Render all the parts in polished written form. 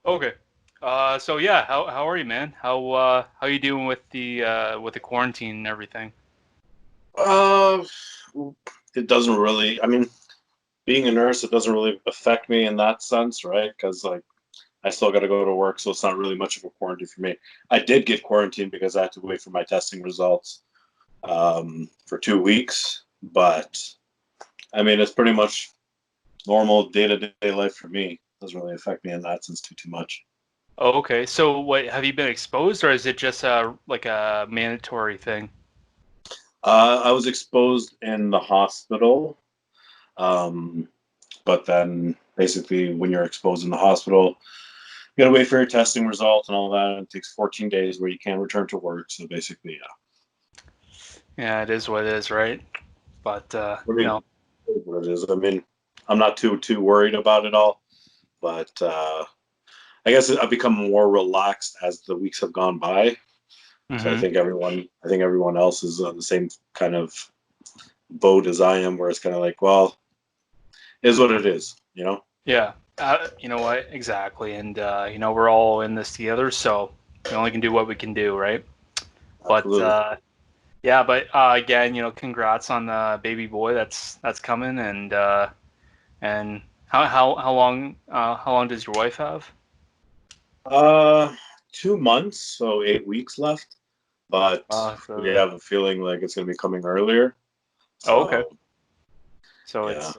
Okay. So yeah, how are you, man? How you doing with the quarantine and everything? Uh, it doesn't really. I mean, being a nurse, it doesn't really affect me in that sense, right? Because like I still got to go to work, so it's not really much of a quarantine for me. I did get quarantined because I had to wait for my testing results for 2 weeks, but I mean, it's pretty much normal day to day life for me. It doesn't really affect me in that sense too much. Oh, okay. So what have you been exposed, or is it just like a mandatory thing? I was exposed in the hospital. Um, but then basically, when you're exposed in the hospital, you gotta wait for your testing result and all that. And it takes 14 days where you can't return to work. So basically, yeah. Yeah, it is what it is, right? But I mean, what it is. I mean, I'm not too worried about it all, but I guess I've become more relaxed as the weeks have gone by. So hmm I think everyone else is on the same kind of boat as I am, where it's kind of like, well, it is what it is, you know. Yeah. You know what? Exactly. And we're all in this together, so we only can do what we can do, right? But Absolutely. yeah, but again, congrats on the baby boy that's coming, and how long does your wife have? Uh, 2 months, so 8 weeks left. But we So have a feeling like it's going to be coming earlier. oh, okay. So So yeah, it's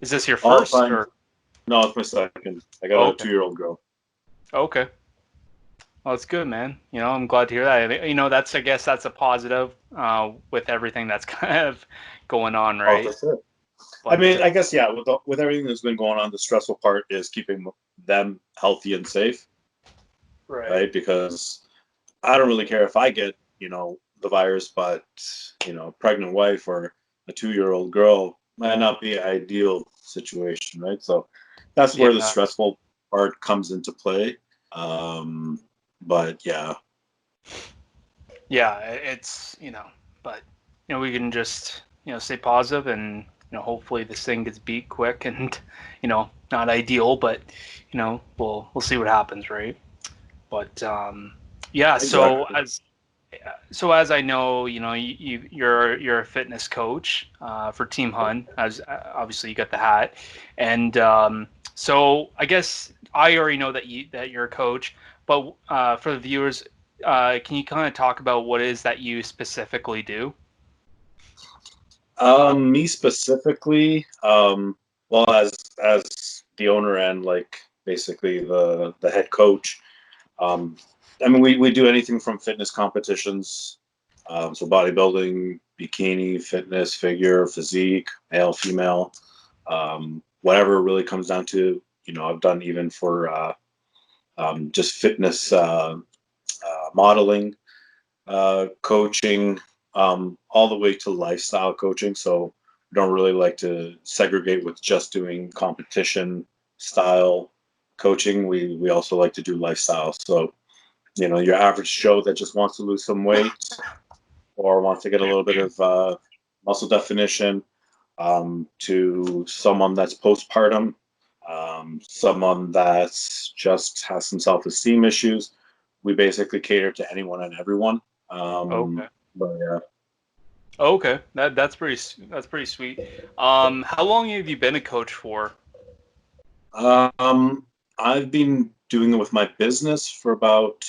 is this your all first fine. or No, it's my second. I got oh, a okay. 2 year old girl. Okay. Well, it's good, man. I'm glad to hear that. That's I guess that's a positive with everything that's kind of going on, Oh, for right? sure. I But mean, I guess yeah. With everything that's been going on, the stressful part is keeping them healthy and safe, right. right? Because I don't really care if I get the virus, but pregnant wife or a 2 year old girl might not be an ideal situation, right? So that's where the Yeah. stressful part comes into play. Um, but yeah, Yeah, it's, but we can just, stay positive and, hopefully this thing gets beat quick and, not ideal, but, we'll see what happens, right? But yeah, exactly. so as I know, you're a fitness coach for Team Hun, as obviously you got the hat, and so I guess I already know that you're a coach, but for the viewers, can you kind of talk about what it is that you specifically do? Me specifically, well, as the owner and like basically the head coach, um, I mean, we do anything from fitness competitions, so bodybuilding, bikini, fitness, figure, physique, male, female, whatever it really comes down to. I've done even for just fitness modeling, coaching, all the way to lifestyle coaching. So we don't really like to segregate with just doing competition style coaching. We also like to do lifestyle. So your average Joe that just wants to lose some weight or wants to get a little bit of muscle definition, to someone that's postpartum, someone that's just has some self-esteem issues. We basically cater to anyone and everyone. Okay. But yeah, Okay, that's pretty sweet. How long have you been a coach for? I've been doing it with my business for about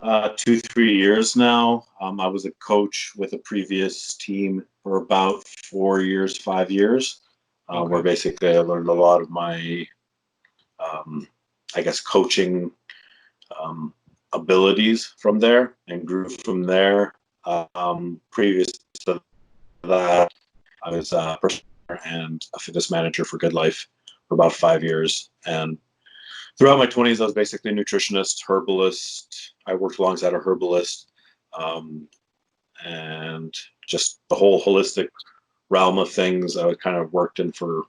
2, 3 years now. I was a coach with a previous team for about 4 years, 5 years, where Okay. basically I learned a lot of my, um, I guess, coaching um, abilities from there and grew from there. Previous to that, I was a personal and a fitness manager for Good Life for about 5 years. And throughout my 20s, I was basically a nutritionist, herbalist. I worked alongside a herbalist, um, and just the whole holistic realm of things. I kind of worked in for,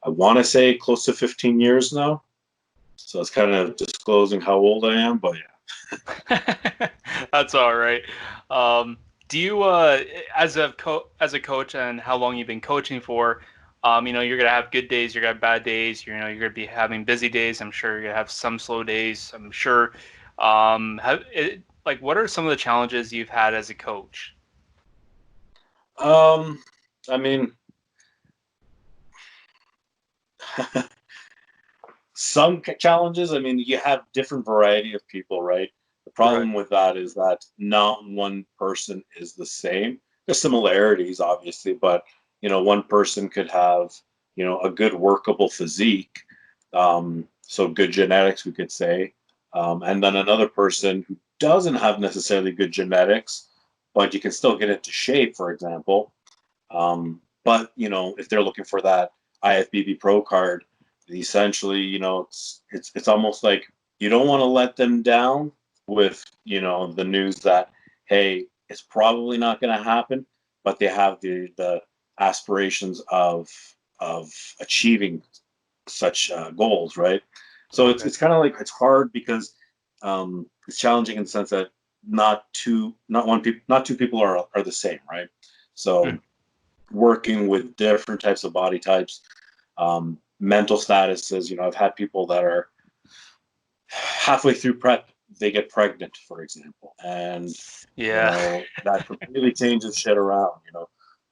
I want to say, close to 15 years now. So it's kind of disclosing how old I am, but That's all right. Do you, as a coach, and how long you've been coaching for? You're gonna have good days, you're gonna have bad days. You're gonna be having busy days. I'm sure you're gonna have some slow days. I'm sure. What are some of the challenges you've had as a coach? Um, I mean, some challenges. I mean, you have different variety of people, right? The Right. problem with that is that not one person is the same. There's similarities, obviously, but one person could have a good workable physique, so good genetics, we could say, and then another person who doesn't have necessarily good genetics, but you can still get into shape, for example. But if they're looking for that IFBB Pro card, essentially, it's almost like you don't want to let them down with the news that, hey, it's probably not going to happen, but they have the aspirations of achieving such goals, right? So it's Right. it's kind of like it's hard because it's challenging in the sense that not two people are the same, right? So Mhm. working with different types of body types, mental statuses. I've had people that are halfway through prep, they get pregnant, for example, and Yeah. that completely changes shit around.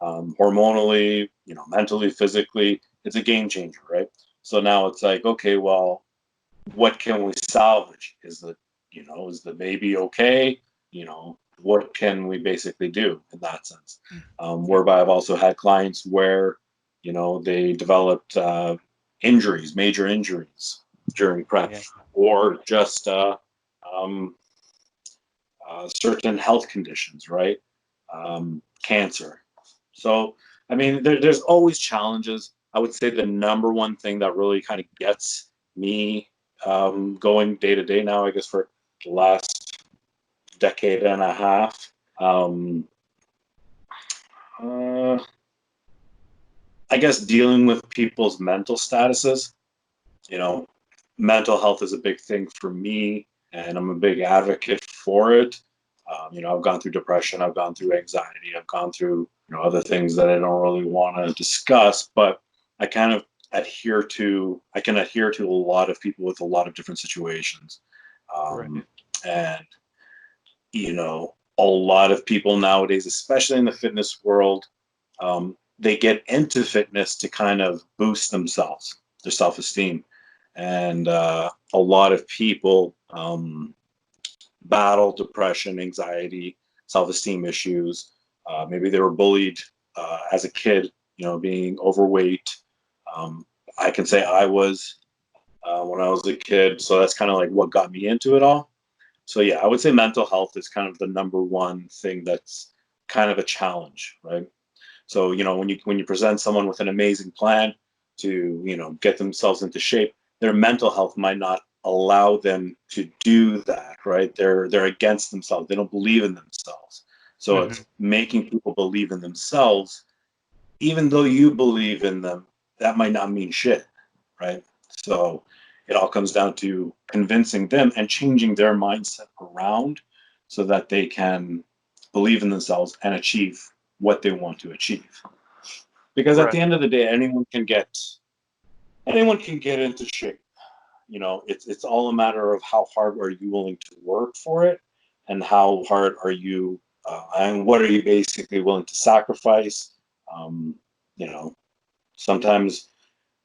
Hormonally, mentally, physically, it's a game changer, right? So now it's like, okay, well, what can we salvage? Is the baby okay? What can we basically do in that sense? Whereby I've also had clients where, they developed injuries, major injuries during prep, Yeah. or just um, certain health conditions, right? Cancer. So, I mean, there's always challenges. I would say the number one thing that really kind of gets me going day to day now, I guess, for the last decade and a half, um, uh, I guess dealing with people's mental statuses. You know, Mental health is a big thing for me, and I'm a big advocate for it. I've gone through depression, I've gone through anxiety, I've gone through other things that I don't really want to discuss, but I kind of I can adhere to a lot of people with a lot of different situations, Right. um, and a lot of people nowadays, especially in the fitness world, they get into fitness to kind of boost themselves, their self esteem. And a lot of people battle depression, anxiety, self esteem issues. Maybe they were bullied as a kid, being overweight. Um, I can say I was when I was a kid. So that's kind of like what got me into it all. So yeah, I would say mental health is kind of the number one thing that's kind of a challenge, right? So when you present someone with an amazing plan to get themselves into shape, their mental health might not allow them to do that, right? They're against themselves. They don't believe in themselves. So Hmm. it's making people believe in themselves, even though you believe in them. That might not mean shit, right? So it all comes down to convincing them and changing their mindset around so that they can believe in themselves and achieve what they want to achieve. Because at the Right. end of the day, anyone can get into shape. It's all a matter of how hard are you willing to work for it, and how hard are you, and what are you basically willing to sacrifice. Um, you know, Sometimes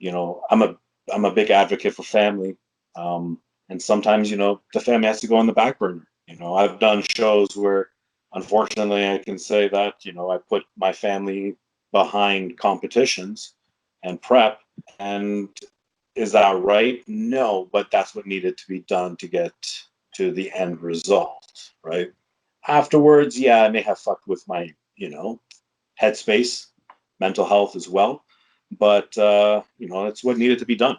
I'm a big advocate for family, and sometimes the family has to go on the back burner. I've done shows where, unfortunately, I can say that I put my family behind competitions and prep, and is that right? No, but that's what needed to be done to get to the end result, right? Afterwards, yeah, I may have fucked with my headspace, mental health as well, but that's what needed to be done.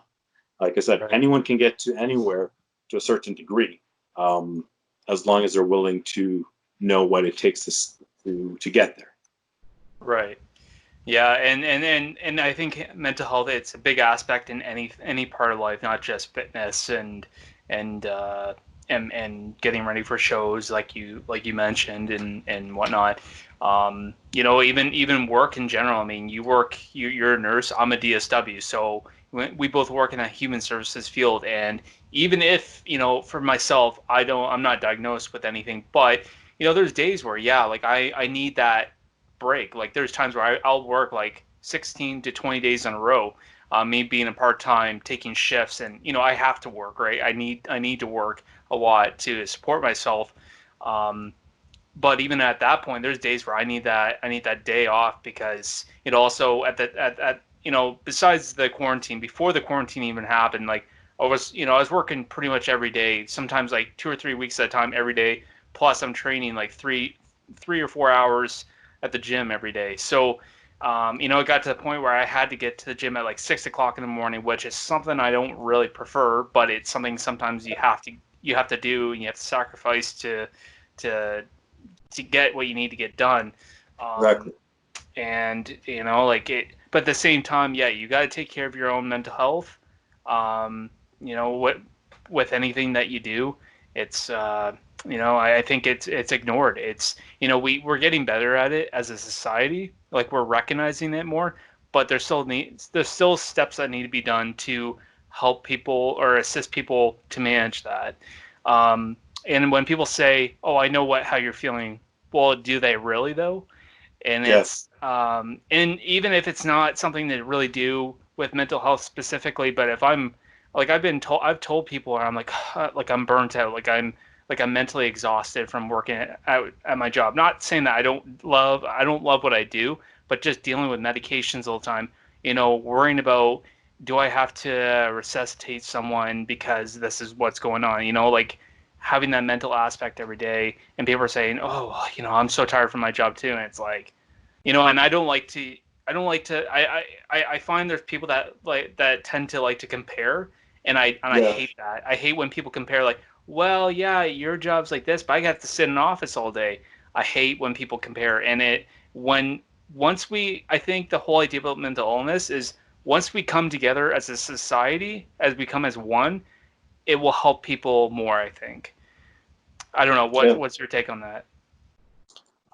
Like I said, Right. anyone can get to anywhere to a certain degree, um, as long as they're willing to know what it takes to get there. Right. Yeah, and I think mental health, it's a big aspect in any part of life, not just fitness and uh and getting ready for shows like you mentioned and whatnot. Even work in general. I mean, you're a nurse. I'm a DSW, so we both work in a human services field. And even if for myself, I'm not diagnosed with anything, but there's days where like I need that break. Like there's times where I'll work like 16 to 20 days in a row. Me being a part time, taking shifts, and I have to work, right? I need to work a lot to support myself. Um, but even at that point, there's days where I need that day off because it also at besides the quarantine, before the quarantine even happened, like I was working pretty much every day, sometimes like 2 or 3 weeks at a time every day. Plus I'm training like three or 4 hours at the gym every day. So it got to the point where I had to get to the gym at like 6 o'clock in the morning, which is something I don't really prefer, but it's something sometimes you have to do, and you have to sacrifice to to get what you need to get done. Um, Exactly. and like it, but at the same time, yeah, you got to take care of your own mental health. What with anything that you do, it's I think it's ignored. It's we're getting better at it as a society, like we're recognizing it more, but there's still steps that need to be done to help people or assist people to manage that. Um, and when people say, "Oh, I know how you're feeling," well, do they really though? And Yes. and even if it's not something to really do with mental health specifically, but if I'm like I've told people I'm like I'm burnt out, like I'm mentally exhausted from working at my job. Not saying that I don't love what I do, but just dealing with medications all the time. Worrying about, do I have to resuscitate someone because this is what's going on? Like having that mental aspect every day, and people are saying, "Oh, I'm so tired from my job too," and it's like, and I don't like to. I find there's people that tend to like to compare, and I Yeah. hate that. I hate when people compare, like, well, yeah, your job's like this, but I got to sit in an office all day. I hate when people compare, and when I think the whole idea about mental illness is, once we come together as a society, as we come as one, it will help people more, I think. I don't know. Yeah. What's your take on that?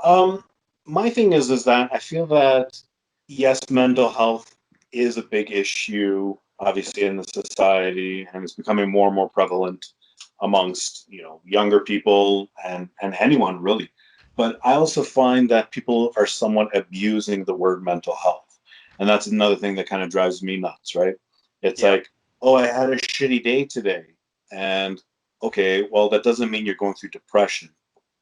Um, my thing is that I feel that yes, mental health is a big issue, obviously in the society, and it's becoming more and more prevalent amongst younger people and anyone really. But I also find that people are somewhat abusing the word mental health, and that's another thing that kind of drives me nuts, right? It's Yeah. like, oh, I had a shitty day today, and okay, well, that doesn't mean you're going through depression,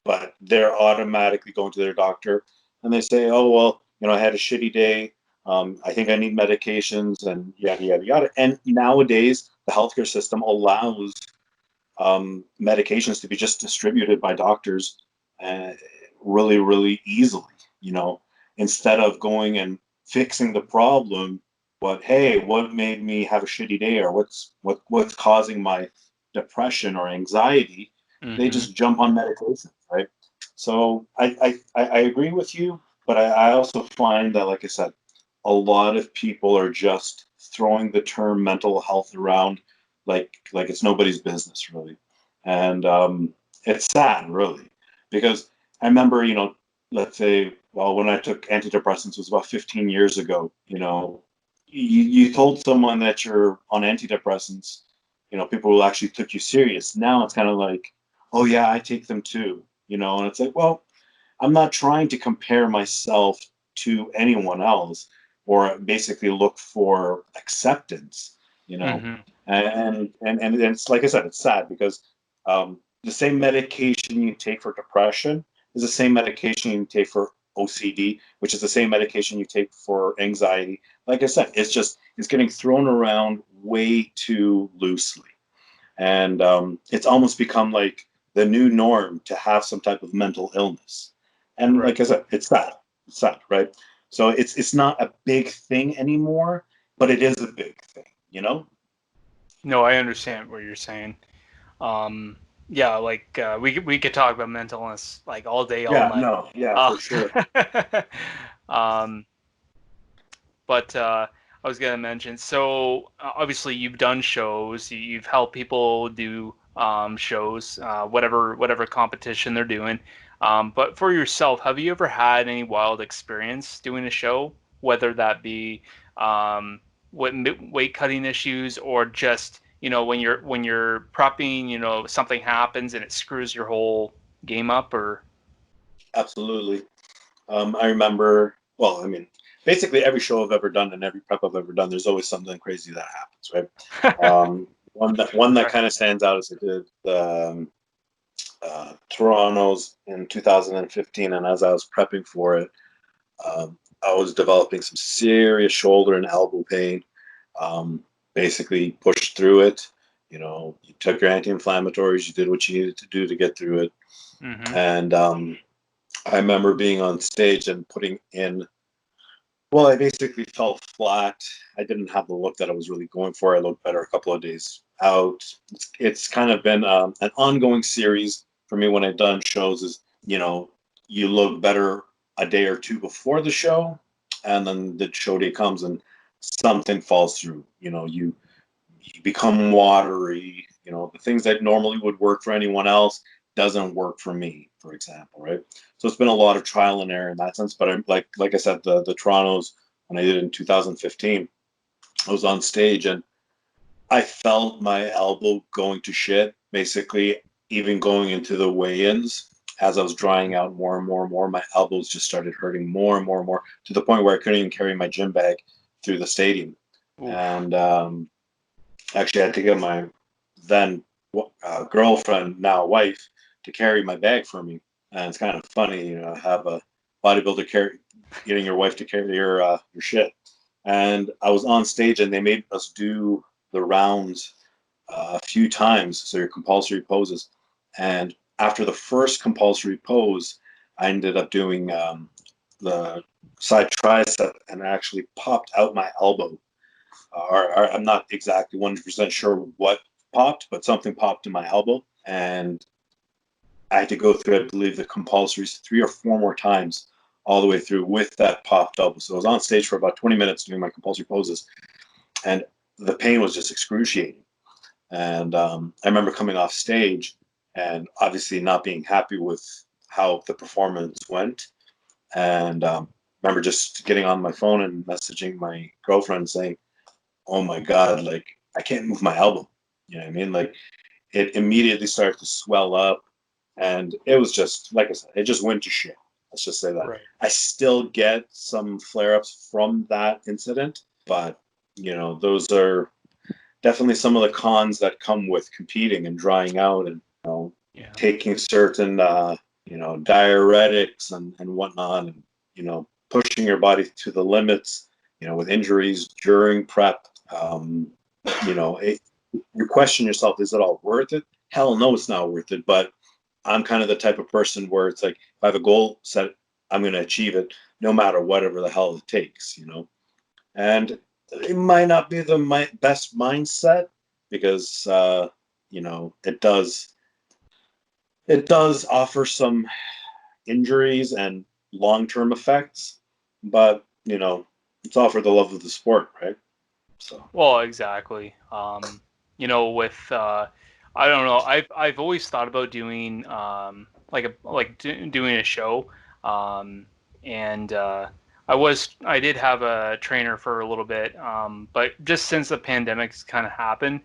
but they're automatically going to their doctor and they say, "Oh well, I had a shitty day. I think I need medications and yada yada yada." And nowadays, the healthcare system allows medications to be just distributed by doctors uh, really, really easily. You know, instead of going and fixing the problem, but hey, what made me have a shitty day, or what's causing my depression or anxiety? They Mm-hmm. just jump on medication, right? So I agree with you, but I also find that, like I said, a lot of people are just throwing the term mental health around like it's nobody's business really, and it's sad really because I remember let's say, well, when I took antidepressants, it was about 15 years ago. You told someone that you're on antidepressants, people will actually took you serious. Now it's kind of like, oh yeah, I take them too, and it's like, well, I'm not trying to compare myself to anyone else or basically look for acceptance, you know. Mm-hmm. And it's like I said, it's sad because the same medication you take for depression is the same medication you take for OCD, which is the same medication you take for anxiety. Like I said, it's getting thrown around way too loosely, and it's almost become like the new norm to have some type of mental illness. And Right. like I said, it's sad, right? So it's not a big thing anymore, but it is a big thing. No, I understand what you're saying. Um, yeah, like we could talk about mental illness like all day, all Yeah, night. no, yeah, Uh, for sure. um, but I was gonna mention. So obviously you've done shows, you've helped people do shows, whatever competition they're doing. But for yourself, have you ever had any wild experience doing a show, whether that be um, weight cutting issues or just when you're prepping, something happens and it screws your whole game up, or Absolutely. I remember, well, I mean, basically every show I've ever done and every prep I've ever done, there's always something crazy that happens, right? One that right? kind of stands out is I did the Toronto's in 2015, and as I was prepping for it, I was developing some serious shoulder and elbow pain. Um, Basically, pushed through it. You took your anti-inflammatories, you did what you needed to do to get through it, Mm-hmm. and I remember being on stage and putting in. Well, I basically fell flat. I didn't have the look that I was really going for. I looked better a couple of days out. It's kind of been an ongoing series for me when I've done shows. Is you look better a day or two before the show, and then the show day comes and something falls through. You become watery. The things that normally would work for anyone else doesn't work for me, for example, right? So it's been a lot of trial and error in that sense. But I'm like I said, the Toronto's when I did it in 2015, I was on stage and I felt my elbow going to shit. Basically, even going into the weigh-ins, as I was drying out more and more and more, my elbows just started hurting more and more and more to the point where I couldn't even carry my gym bag through the stadium. Oof. And actually, I had to get my then girlfriend, now wife, to carry my bag for me. And it's kind of funny, have a bodybuilder getting your wife to carry your shit. And I was on stage, and they made us do the rounds a few times, so your compulsory poses. And after the first compulsory pose, I ended up doing the side tricep, and I actually popped out my elbow, or I'm not exactly 100% sure what popped, but something popped in my elbow. And I had to go through, I believe, the compulsories 3 or 4 more times all the way through with that popped elbow. So I was on stage for about 20 minutes doing my compulsory poses, and the pain was just excruciating. And I remember coming off stage and obviously not being happy with how the performance went. And I remember just getting on my phone and messaging my girlfriend saying, "Oh my God, like I can't move my elbow." You know what I mean? Like it immediately started to swell up, and it was just like I said, it just went to shit. Let's just say that. Right. I still get some flare ups from that incident, but those are definitely some of the cons that come with competing and drying out, and Yeah. taking certain diuretics and whatnot, and pushing your body to the limits, with injuries during prep. You know, it, you question yourself, is it all worth it? Hell no, it's not worth it. But I'm kind of the type of person where it's like, if I have a goal set, I'm going to achieve it no matter whatever the hell it takes. And it might not be the best mindset because, it does offer some injuries and long-term effects, but it's all for the love of the sport, right? So Well, exactly. With I don't know. I've always thought about doing doing a show, um, and I did have a trainer for a little bit, but just since the pandemic's kind of happened,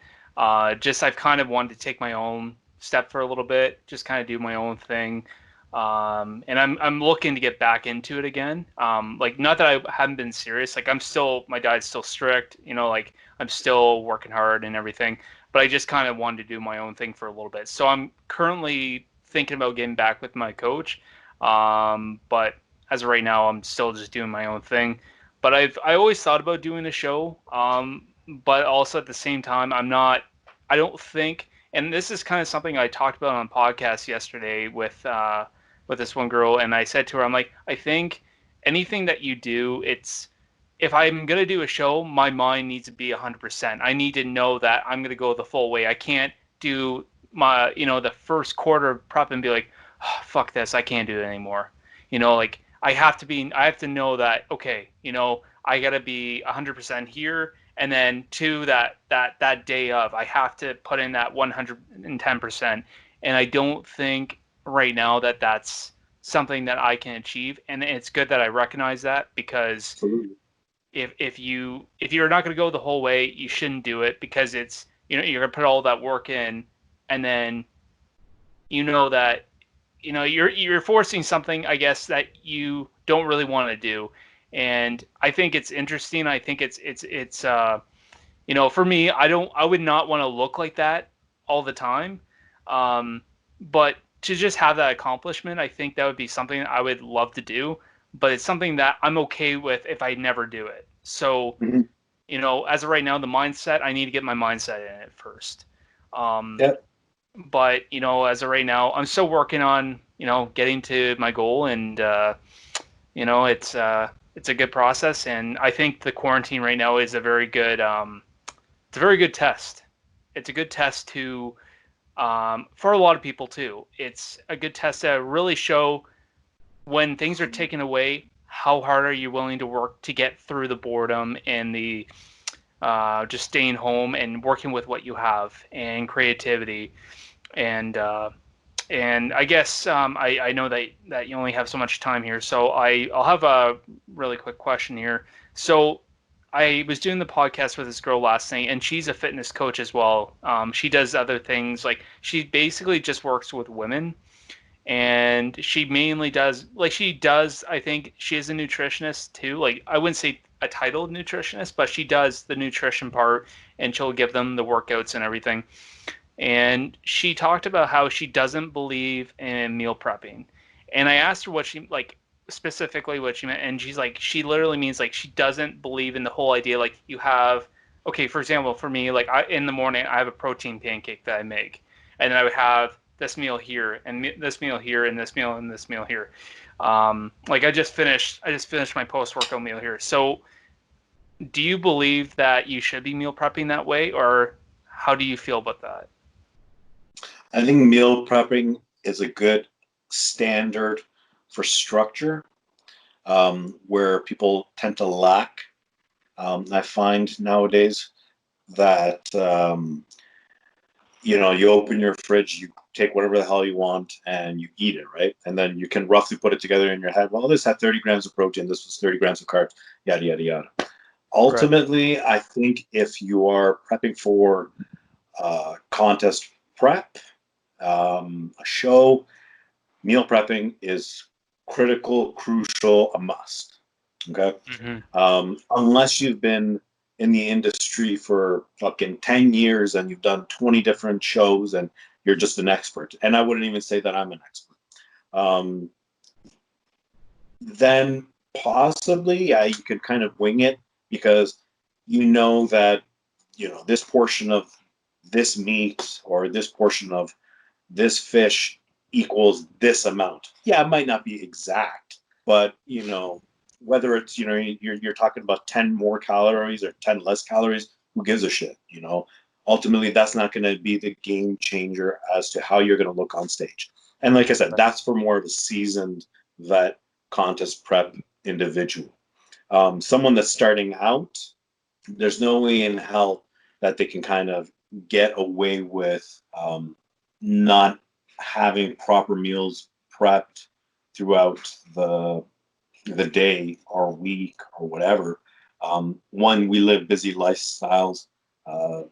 just I've kind of wanted to take my own step for a little bit, just kind of do my own thing. And I'm looking to get back into it again. Like not that I haven't been serious. Like my diet's still strict. Like I'm still working hard and everything. But I just kind of wanted to do my own thing for a little bit. So I'm currently thinking about getting back with my coach. But as of right now, I'm still just doing my own thing. But I always thought about doing a show. But also at the same time, I'm not. I don't think. And this is kind of something I talked about on podcast yesterday with this one girl, and I said to her, I'm like, I think anything that you do, it's if I'm gonna do a show, my mind needs to be 100%. I need to know that I'm gonna go the full way. I can't do the first quarter of prep and be like, oh, fuck this, I can't do it anymore. Like I have to know that okay, I got to be 100% here. And then two, that day of, I have to put in that 110%. And I don't think right now that that's something that I can achieve. And it's good that I recognize that, because Absolutely. if you're not going to go the whole way, you shouldn't do it, because it's, you're going to put all that work in, and then that you're forcing something, I guess, that you don't really want to do. And I think it's interesting. I think for me, I would not want to look like that all the time. But to just have that accomplishment, I think that would be something I would love to do, but it's something that I'm okay with if I never do it. So, Hmm. as of right now, the mindset, I need to get my mindset in it first. Um, Yeah. but as of right now, I'm still working on getting to my goal, and it's a good process. And I think the quarantine right now is a very good it's a very good test. It's a good test to for a lot of people too. It's a good test to really show, when things are taken away, how hard are you willing to work to get through the boredom and the just staying home and working with what you have, and creativity. And I guess I know that you only have so much time here, so I'll have a really quick question here. So I was doing the podcast with this girl last night, and she's a fitness coach as well. She does other things, like she basically just works with women, and she mainly does, like, I think she is a nutritionist too. Like, I wouldn't say a titled nutritionist, but she does the nutrition part, and she'll give them the workouts and everything. And she talked about how she doesn't believe in meal prepping. And I asked her what she, like, specifically what she meant, and she's like, she literally means, like, she doesn't believe in the whole idea, like, you have, okay, for example, for me, like, in the morning I have a protein pancake that I make, and then I would have this meal here, and this meal here, and this meal, and this meal here. Like, I just finished my post workout meal here. So do you believe that you should be meal prepping that way, or how do you feel about that? I think meal prepping is a good standard for structure, where people tend to lack. I find nowadays that you open your fridge, you take whatever the hell you want, and you eat it, right? And then you can roughly put it together in your head. Well, this had 30 grams of protein. This was 30 grams of carbs. Yada yada yada. Right. Ultimately, I think if you are prepping for contest prep, a show, meal prepping is critical, crucial, a must. Okay. Mm-hmm. Unless you've been in the industry for fucking 10 years and you've done 20 different shows and you're just an expert. And I wouldn't even say that I'm an expert. Um, then possibly, yeah, you could kind of wing it, because you know that, this portion of this meat or this portion of this fish equals this amount. Yeah, it might not be exact, but whether it's you're talking about 10 more calories or 10 less calories, who gives a shit? Ultimately, that's not going to be the game changer as to how you're going to look on stage. And like I said, that's for more of a seasoned vet contest prep individual. Someone that's starting out, there's no way in hell that they can kind of get away with not having proper meals prepped throughout the day or week or whatever. One, we live busy lifestyles uh,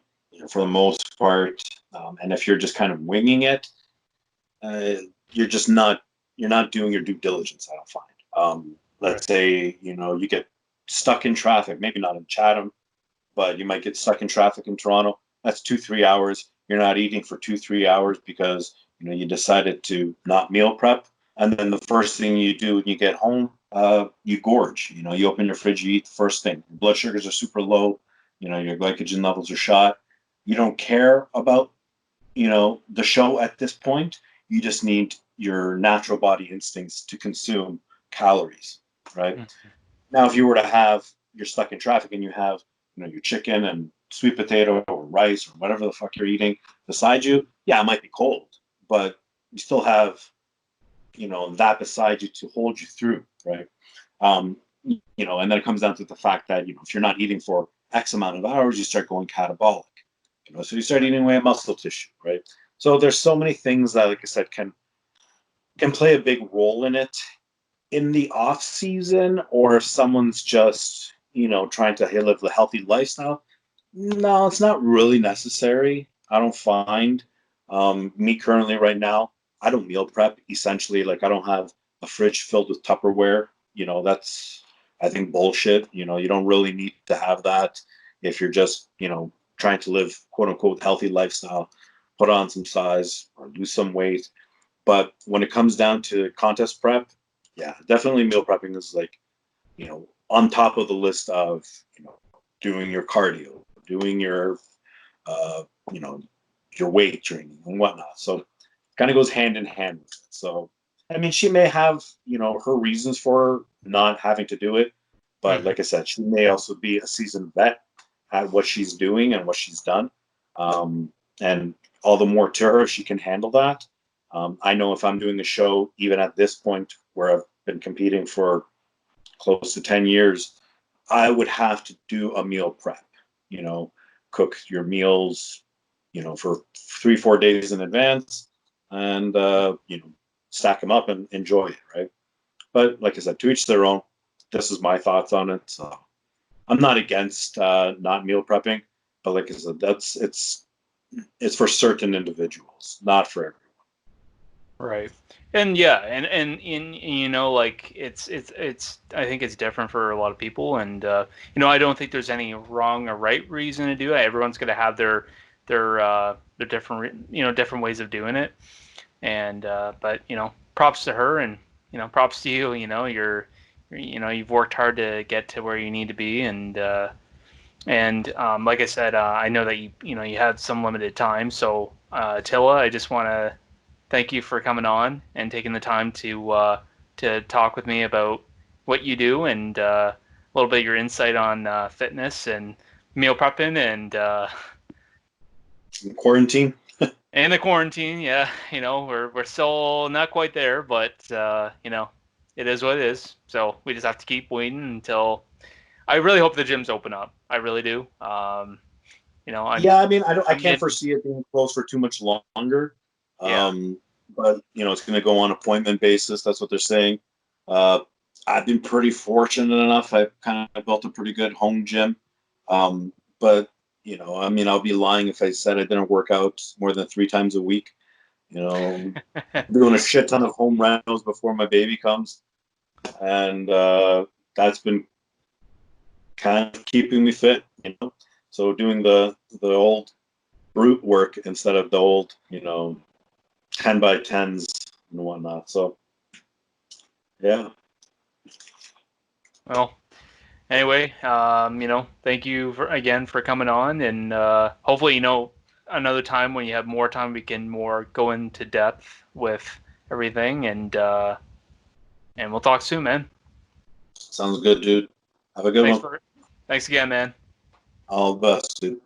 for the most part, and if you're just kind of winging it, uh, you're just not you're not doing your due diligence. I don't find. Right. Let's say you get stuck in traffic, maybe not in Chatham, but you might get stuck in traffic in Toronto. That's 2-3 hours. You're not eating for 2-3 hours because you decided to not meal prep, and then the first thing you do when you get home, you gorge. You open your fridge, you eat the first thing. Your blood sugars are super low. Your glycogen levels are shot. You don't care about the show at this point. You just need your natural body instincts to consume calories, right? Mm-hmm. Now, if you were to have, you're stuck in traffic and you have, your chicken and sweet potato or rice or whatever the fuck you're eating beside you, yeah, it might be cold, but you still have, that beside you to hold you through, right? and then it comes down to the fact that, if you're not eating for X amount of hours, you start going catabolic, so you start eating away at muscle tissue, right? So there's so many things that, like I said, can play a big role in it in the off season, or if someone's just, trying to live a healthy lifestyle. No, it's not really necessary. I don't find. Me currently right now, I don't meal prep essentially. Like, I don't have a fridge filled with Tupperware. That's, I think, bullshit. You don't really need to have that if you're just, trying to live quote unquote healthy lifestyle, put on some size or lose some weight. But when it comes down to contest prep, yeah, definitely meal prepping is like, on top of the list of, doing your cardio, doing your, uh, you know, your weight training and whatnot. So it kind of goes hand in hand with it. So, I mean, she may have, her reasons for not having to do it. But Mhm. like I said, she may also be a seasoned vet at what she's doing and what she's done. And all the more to her if she can handle that. I know if I'm doing a show, even at this point where I've been competing for close to 10 years, I would have to do a meal prep, you know, cook your meals, for 3, 4 days in advance and, stack them up and enjoy it. Right. But like I said, to each their own. This is my thoughts on it. So I'm not against not meal prepping, but like I said, it's for certain individuals, not for everyone. Right. And yeah, and in like it's I think it's different for a lot of people, and I don't think there's any wrong or right reason to do it. Everyone's going to have their different different ways of doing it. And but props to her, and props to you. You've worked hard to get to where you need to be, and like I said, I know that you had some limited time. So Attila, I just want to thank you for coming on and taking the time to talk with me about what you do, and a little bit of your insight on fitness and meal prepping, In quarantine. and the quarantine. Yeah, we're still not quite there, but it is what it is. So we just have to keep waiting until. I really hope the gyms open up. I really do. I'm Yeah, I mean, I I'm can't getting. foresee it being closed for too much longer. Yeah. Um, but it's going to go on appointment basis. That's what they're saying. Uh, I've been pretty fortunate enough. I've kind of built a pretty good home gym. But I mean, I'll be lying if I said I didn't work out more than 3 times a week. You know, doing a shit ton of home rentals before my baby comes, and that's been kind of keeping me fit. So doing the old brute work instead of the old, 10 by 10s and whatnot. So yeah, Well, anyway, thank you again for coming on, and hopefully, another time when you have more time, we can more go into depth with everything, and we'll talk soon, man. sounds good, dude. Have a good Thanks one. for, thanks again, man. All the best, dude.